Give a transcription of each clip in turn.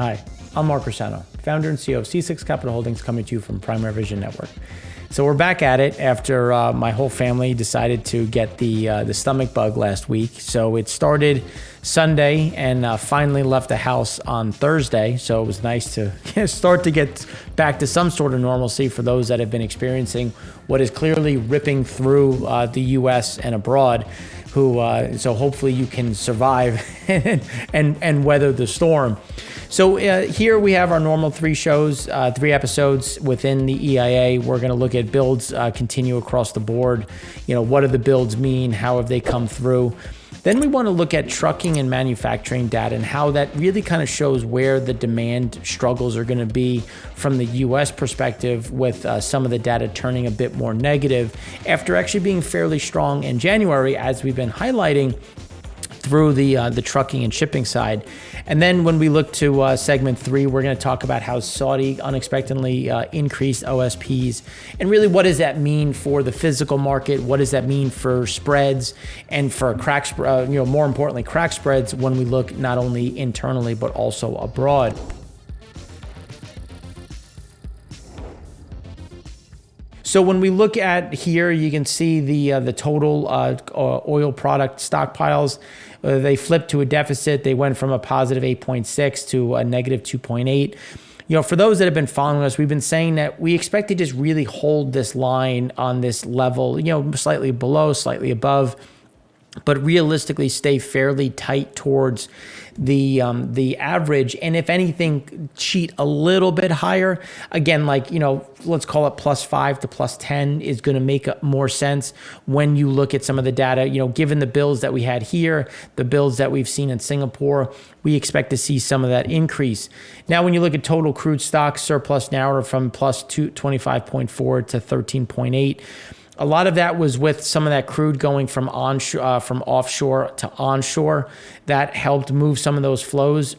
Hi, I'm Mark Rossano, founder and CEO of C6 Capital Holdings, coming to you from Primary Vision Network. So we're back at it after my whole family decided to get the stomach bug last week. So it started Sunday and finally left the house on Thursday. So it was nice to start to get back to some sort of normalcy for those that have been experiencing what is clearly ripping through the U.S. and abroad. So hopefully you can survive and weather the storm. So here we have our normal 3 episodes within the EIA. We're going to look at builds continue across the board. What do the builds mean? How have they come through? Then we want to look at trucking and manufacturing data and how that really kind of shows where the demand struggles are going to be from the U.S. perspective, with some of the data turning a bit more negative after actually being fairly strong in January, as we've been highlighting through the trucking and shipping side. And then when we look to segment 3, we're going to talk about how Saudi unexpectedly increased OSPs, and really what does that mean for the physical market? What does that mean for spreads and for cracks? More importantly, crack spreads when we look not only internally but also abroad. So when we look at here, you can see the total oil product stockpiles. They flipped to a deficit. They went from a positive 8.6 to a negative 2.8. For those that have been following us, we've been saying that we expect to just really hold this line on this level, slightly below, slightly above, but realistically stay fairly tight towards the average, and if anything, cheat a little bit higher. Again, let's call it +5 to +10 is going to make more sense when you look at some of the data. Given the builds that we had here, the builds that we've seen in Singapore, we expect to see some of that increase. Now, when you look at total crude stocks, surplus narrowed from +25.4 to 13.8. A lot of that was with some of that crude going from offshore to onshore. That helped move some of those flows.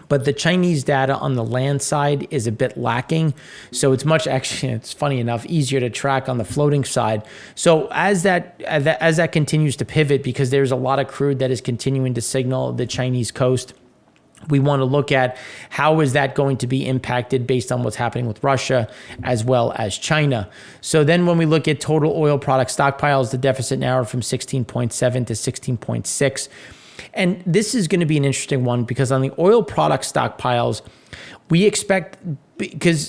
But the Chinese data on the land side is a bit lacking. So it's it's funny enough, easier to track on the floating side. So as that continues to pivot, because there's a lot of crude that is continuing to signal the Chinese coast, we want to look at how is that going to be impacted based on what's happening with Russia as well as China. So then when we look at total oil product stockpiles, the deficit narrowed from 16.7 to 16.6. And this is going to be an interesting one, because on the oil product stockpiles, we expect,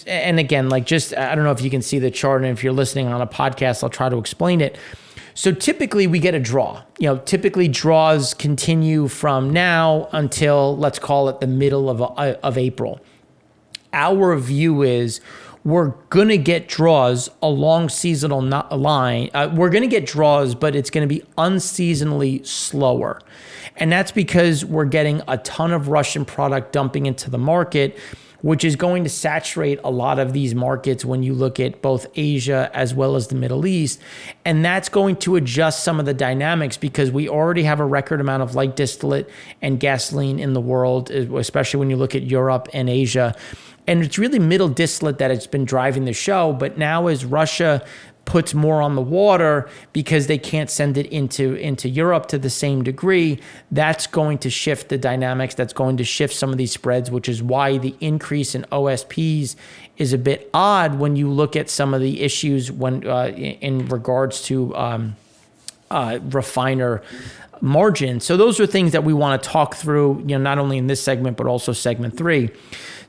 and again, I don't know if you can see the chart, and if you're listening on a podcast, I'll try to explain it. So typically we get a draw. Typically draws continue from now until, let's call it, the middle of April. Our view is we're going to get draws along seasonal line. We're going to get draws, but it's going to be unseasonally slower. And that's because we're getting a ton of Russian product dumping into the market, which is going to saturate a lot of these markets when you look at both Asia as well as the Middle East. And that's going to adjust some of the dynamics, because we already have a record amount of light distillate and gasoline in the world, especially when you look at Europe and Asia. And it's really middle distillate that has been driving the show. But now as Russia puts more on the water because they can't send it into Europe to the same degree, that's going to shift the dynamics. That's going to shift some of these spreads, which is why the increase in OSPs is a bit odd when you look at some of the issues when in regards to refiner margin. So those are things that we want to talk through, not only in this segment, but also segment 3.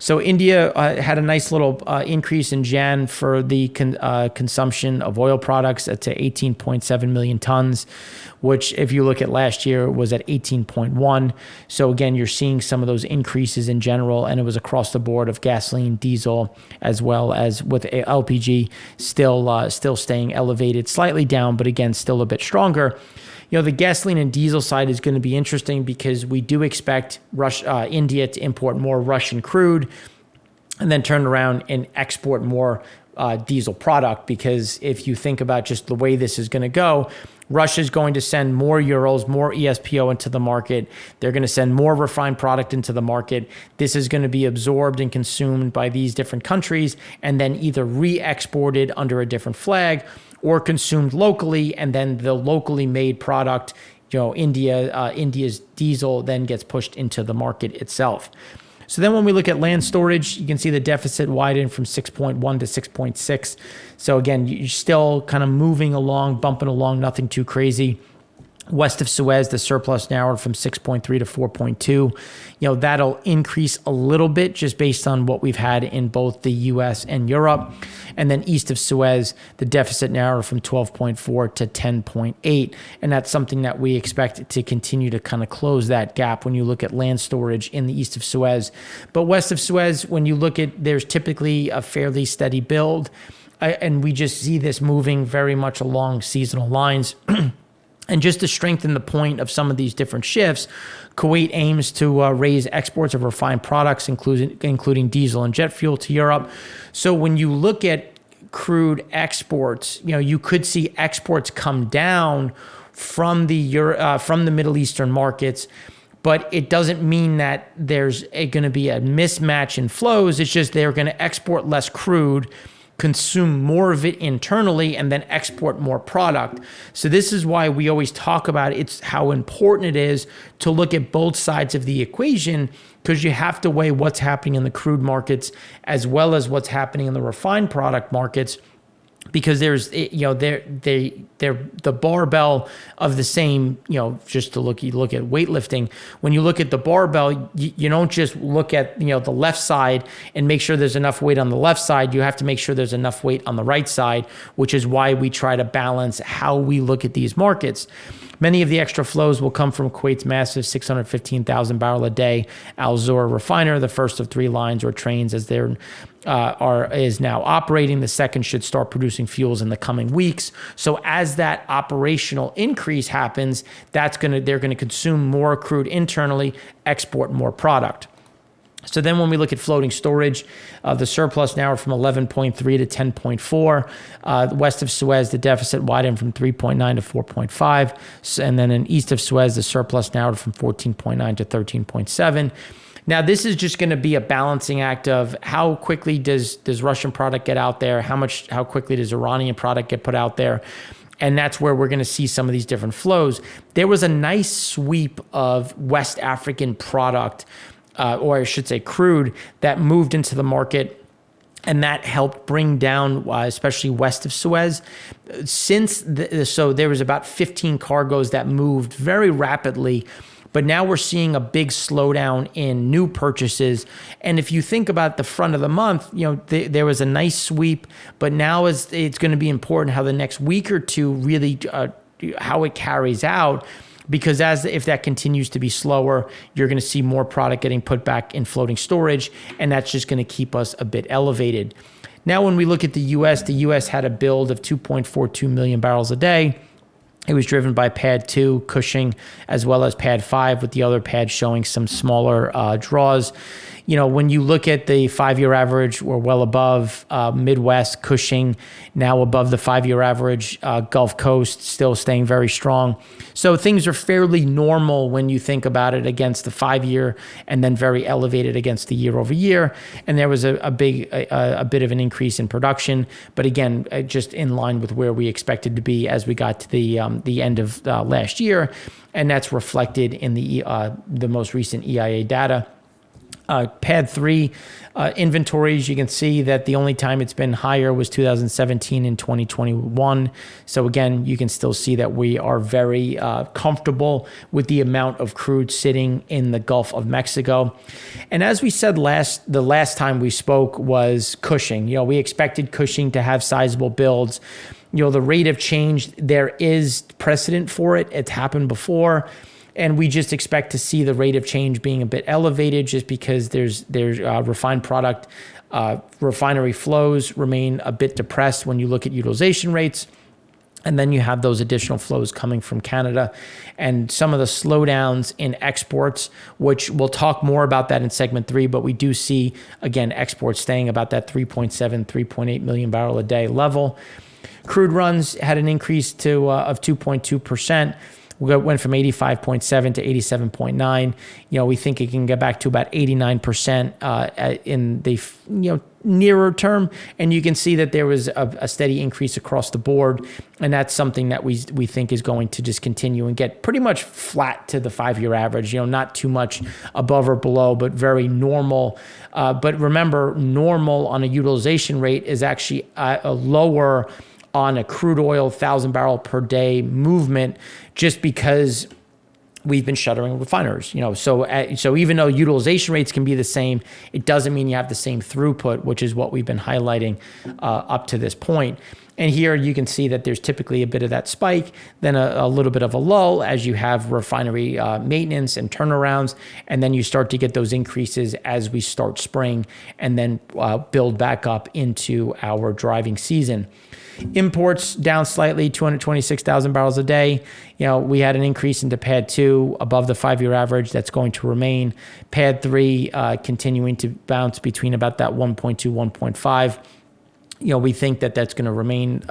So India had a nice little increase in Jan for the consumption of oil products to 18.7 million tons, which if you look at last year was at 18.1. So again, you're seeing some of those increases in general, and it was across the board of gasoline, diesel, as well as with LPG still staying elevated, slightly down, but again, still a bit stronger. The gasoline and diesel side is going to be interesting, because we do expect India to import more Russian crude and then turn around and export more diesel product. Because if you think about just the way this is going to go, Russia's going to send more Urals, more ESPO into the market. They're going to send more refined product into the market. This is going to be absorbed and consumed by these different countries, and then either re-exported under a different flag or consumed locally, and then the locally made product, India's diesel then gets pushed into the market itself. So then when we look at land storage, you can see the deficit widened from 6.1 to 6.6. So again, you're still kind of moving along, bumping along, nothing too crazy. West of Suez, the surplus narrowed from 6.3 to 4.2. That'll increase a little bit just based on what we've had in both the US and Europe. And then east of Suez, the deficit narrowed from 12.4 to 10.8. And that's something that we expect to continue to kind of close that gap when you look at land storage in the east of Suez. But west of Suez, when you look at, there's typically a fairly steady build. And we just see this moving very much along seasonal lines. And just to strengthen the point of some of these different shifts, Kuwait aims to raise exports of refined products, including diesel and jet fuel, to Europe. So when you look at crude exports, you could see exports come down from the Middle Eastern markets, but it doesn't mean that there's going to be a mismatch in flows. It's just they're going to export less crude, consume more of it internally, and then export more product. So this is why we always talk about it's how important it is to look at both sides of the equation, because you have to weigh what's happening in the crude markets as well as what's happening in the refined product markets, because there's they're the barbell of the same, just to you look at weightlifting. When you look at the barbell, you don't just look at the left side and make sure there's enough weight on the left side. You have to make sure there's enough weight on the right side, which is why we try to balance how we look at these markets. Many of the extra flows will come from Kuwait's massive 615,000 barrel a day Al Zour refiner, the first of 3 lines or trains as they're is now operating. The second should start producing fuels in the coming weeks. So as that operational increase happens, they're going to consume more crude internally, export more product. So then when we look at floating storage, the surplus narrowed from 11.3 to 10.4. West of Suez, the deficit widened from 3.9 to 4.5. And then in east of Suez, the surplus narrowed from 14.9 to 13.7. Now, this is just going to be a balancing act of how quickly does Russian product get out there? How quickly does Iranian product get put out there? And that's where we're going to see some of these different flows. There was a nice sweep of West African product, or I should say crude, that moved into the market, and that helped bring down, especially west of Suez. So there was about 15 cargoes that moved very rapidly, but now we're seeing a big slowdown in new purchases. And if you think about the front of the month, there was a nice sweep, but now it's going to be important how the next week or two really how it carries out. Because if that continues to be slower, you're going to see more product getting put back in floating storage, and that's just going to keep us a bit elevated. Now, when we look at the U.S. had a build of 2.42 million barrels a day. It was driven by Pad 2, Cushing, as well as Pad 5, with the other pad showing some smaller draws. When you look at the 5-year average, we're well above Midwest, Cushing, now above the 5-year average, Gulf Coast still staying very strong. So things are fairly normal when you think about it against the 5-year, and then very elevated against the year over year. And there was a bit of an increase in production, but again, just in line with where we expected to be as we got to the end of last year, and that's reflected in the most recent EIA data. Pad 3 inventories, you can see that the only time it's been higher was 2017 and 2021. So again, you can still see that we are very comfortable with the amount of crude sitting in the Gulf of Mexico. And as we said the last time we spoke was Cushing. We expected Cushing to have sizable builds. The rate of change, there is precedent for it. It's happened before. And we just expect to see the rate of change being a bit elevated just because there's refined product. Refinery flows remain a bit depressed when you look at utilization rates. And then you have those additional flows coming from Canada and some of the slowdowns in exports, which we'll talk more about that in segment 3. But we do see, again, exports staying about that 3.7, 3.8 million barrel a day level. Crude runs had an increase of 2.2%. went from 85.7 to 87.9. We think it can get back to about 89% in the nearer term, and you can see that there was a steady increase across the board, and that's something that we think is going to just continue and get pretty much flat to the 5-year average. Not too much above or below, but very normal. But remember, normal on a utilization rate is actually a lower on a crude oil 1,000 barrel per day movement, just because we've been shuttering refiners, so even though utilization rates can be the same, it doesn't mean you have the same throughput, which is what we've been highlighting up to this point. And here you can see that there's typically a bit of that spike, then a little bit of a lull as you have refinery maintenance and turnarounds, and then you start to get those increases as we start spring and then build back up into our driving season. Imports down slightly, 226,000 barrels a day. We had an increase into Pad 2 above the 5-year average. That's going to remain. Pad 3 continuing to bounce between about that 1.2, 1.5. We think that that's going to remain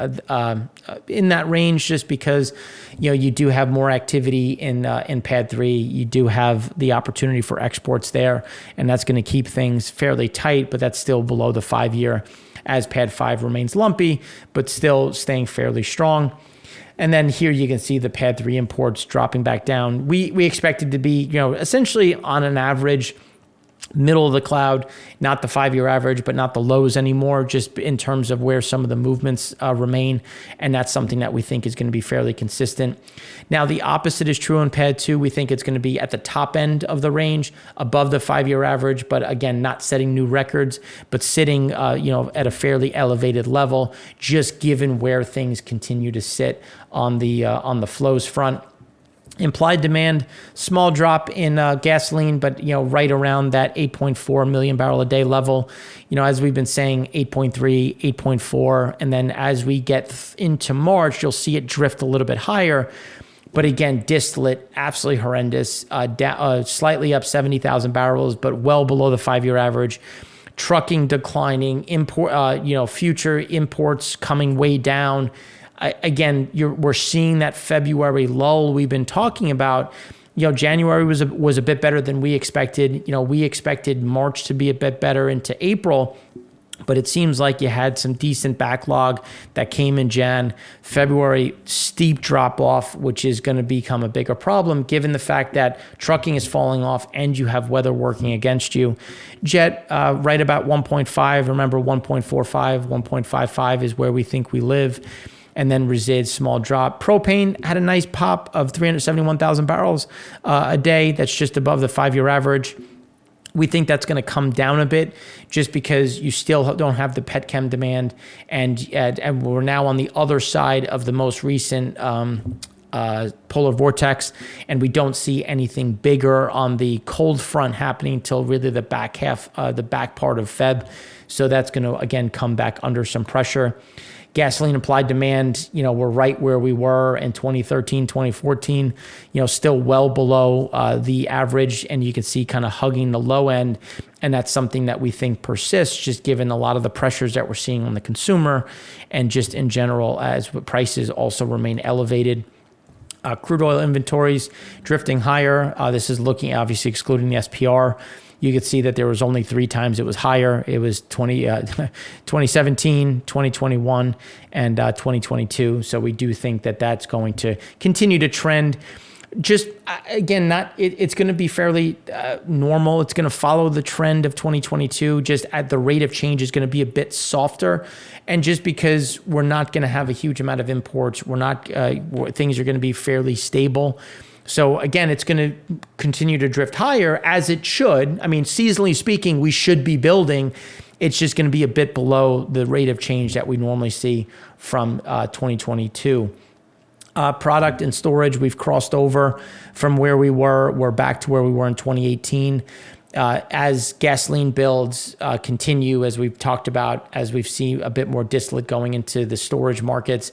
in that range, just because you do have more activity in Pad 3. You do have the opportunity for exports there, and that's going to keep things fairly tight, but that's still below the 5-year, as Pad 5 remains lumpy, but still staying fairly strong. And then here you can see the Pad 3 imports dropping back down. We expected to be, essentially on an average, middle of the cloud, not the 5-year average, but not the lows anymore, just in terms of where some of the movements remain. And that's something that we think is going to be fairly consistent. Now, the opposite is true in Pad 2. We think it's going to be at the top end of the range, above the 5-year average, but again, not setting new records, but sitting, at a fairly elevated level, just given where things continue to sit on the flows front. Implied demand, small drop in gasoline, but right around that 8.4 million barrel a day level. As we've been saying, 8.3, 8.4, and then as we get into March, you'll see it drift a little bit higher. But again, distillate, absolutely horrendous, slightly up 70,000 barrels, but well below the 5-year average. Trucking declining, future imports coming way down. Again, we're seeing that February lull we've been talking about. January was a bit better than we expected. We expected March to be a bit better into April, but it seems like you had some decent backlog that came in Jan. February, steep drop off, which is going to become a bigger problem given the fact that trucking is falling off and you have weather working against you. Jet, right about 1.5. Remember, 1.45, 1.55 is where we think we live. And then resid, small drop. Propane had a nice pop of 371,000 barrels a day. That's just above the 5-year average. We think that's going to come down a bit just because you still don't have the petchem demand. And we're now on the other side of the most recent polar vortex, and we don't see anything bigger on the cold front happening until really the back part of Feb. So that's going to, again, come back under some pressure. Gasoline applied demand, we're right where we were in 2013, 2014, still well below the average, and you can see kind of hugging the low end. And that's something that we think persists, just given a lot of the pressures that we're seeing on the consumer and just in general as prices also remain elevated. Crude oil inventories drifting higher. This is looking, obviously, excluding the SPR. You could see that there was only 3 times it was higher. It was 2017, 2021, and 2022. So we do think that that's going to continue to trend. Just, again, it's going to be fairly normal. It's going to follow the trend of 2022. Just at the rate of change is going to be a bit softer. And just because we're not going to have a huge amount of imports, things are going to be fairly stable. So again, it's going to continue to drift higher, as it should. I mean, seasonally speaking, we should be building. It's just going to be a bit below the rate of change that we normally see from 2022. Product and storage, we've crossed over from where we were. We're back to where we were in 2018. As gasoline builds continue, as we've talked about, as we've seen a bit more distillate going into the storage markets,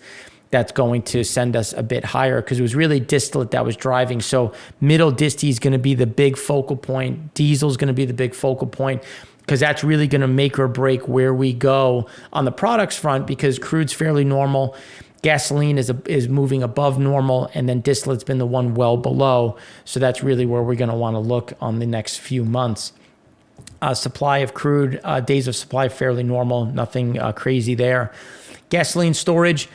that's going to send us a bit higher because it was really distillate that was driving. So middle disty is going to be the big focal point. Diesel is going to be the big focal point because that's really going to make or break where we go on the products front, because crude's fairly normal. Gasoline is moving above normal, and then distillate's been the one well below. So that's really where we're going to want to look on the next few months. Supply of crude, days of supply fairly normal, nothing crazy there. Gasoline storage,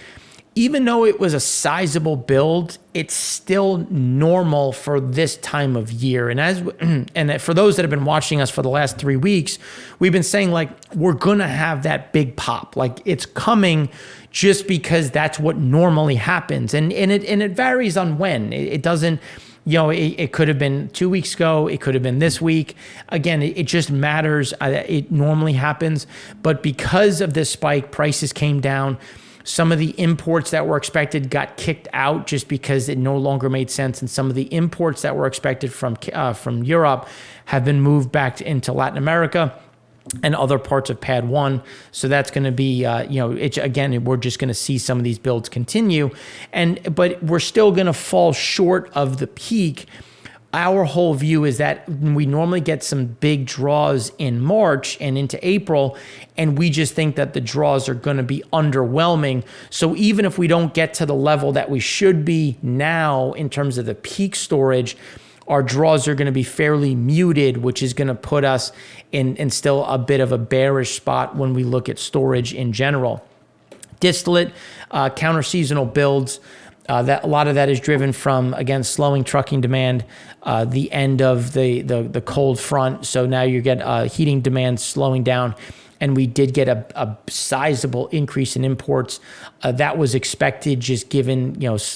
even though it was a sizable build, it's still normal for this time of year. And for those that have been watching us for the last 3 weeks, we've been saying like we're gonna have that big pop, like it's coming, just because that's what normally happens, and it varies on when. It doesn't. It could have been 2 weeks ago. It could have been this week. Again, it just matters. It normally happens, but because of this spike, prices came down. Some of the imports that were expected got kicked out just because it no longer made sense. And some of the imports that were expected from Europe have been moved back into Latin America and other parts of Pad 1. So that's going to be, we're just going to see some of these builds continue. But we're still going to fall short of the peak. Our whole view is that we normally get some big draws in March and into April, and we just think that the draws are going to be underwhelming. So even if we don't get to the level that we should be now in terms of the peak storage, our draws are going to be fairly muted, which is going to put us in still a bit of a bearish spot when we look at storage in general. Distillate, counter-seasonal builds. That a lot of that is driven from, again, slowing trucking demand, the end of the cold front. So now you get heating demand slowing down, and we did get a sizable increase in imports. That was expected, just given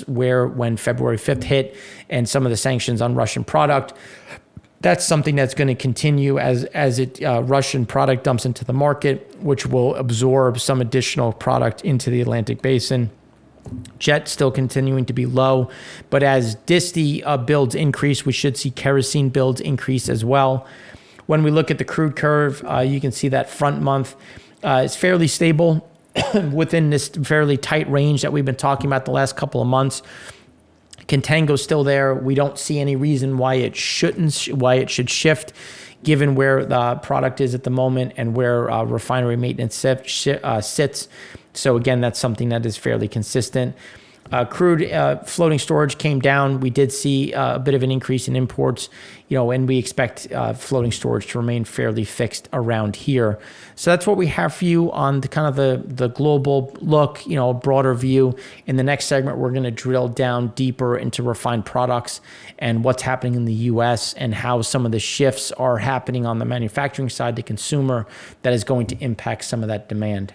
when February 5th hit and some of the sanctions on Russian product. That's something that's going to continue as Russian product dumps into the market, which will absorb some additional product into the Atlantic Basin. Jet still continuing to be low, but as disti builds increase, we should see kerosene builds increase as well. When we look at the crude curve, you can see that front month is fairly stable within this fairly tight range that we've been talking about the last couple of months. Contango's still there. We don't see any reason why it should shift, given where the product is at the moment and where refinery maintenance sits. So again, that's something that is fairly consistent. Crude floating storage came down. We did see a bit of an increase in imports, and we expect floating storage to remain fairly fixed around here. So that's what we have for you on the kind of the global look, a broader view. In the next segment, we're going to drill down deeper into refined products and what's happening in the U.S. and how some of the shifts are happening on the manufacturing side to consumer that is going to impact some of that demand.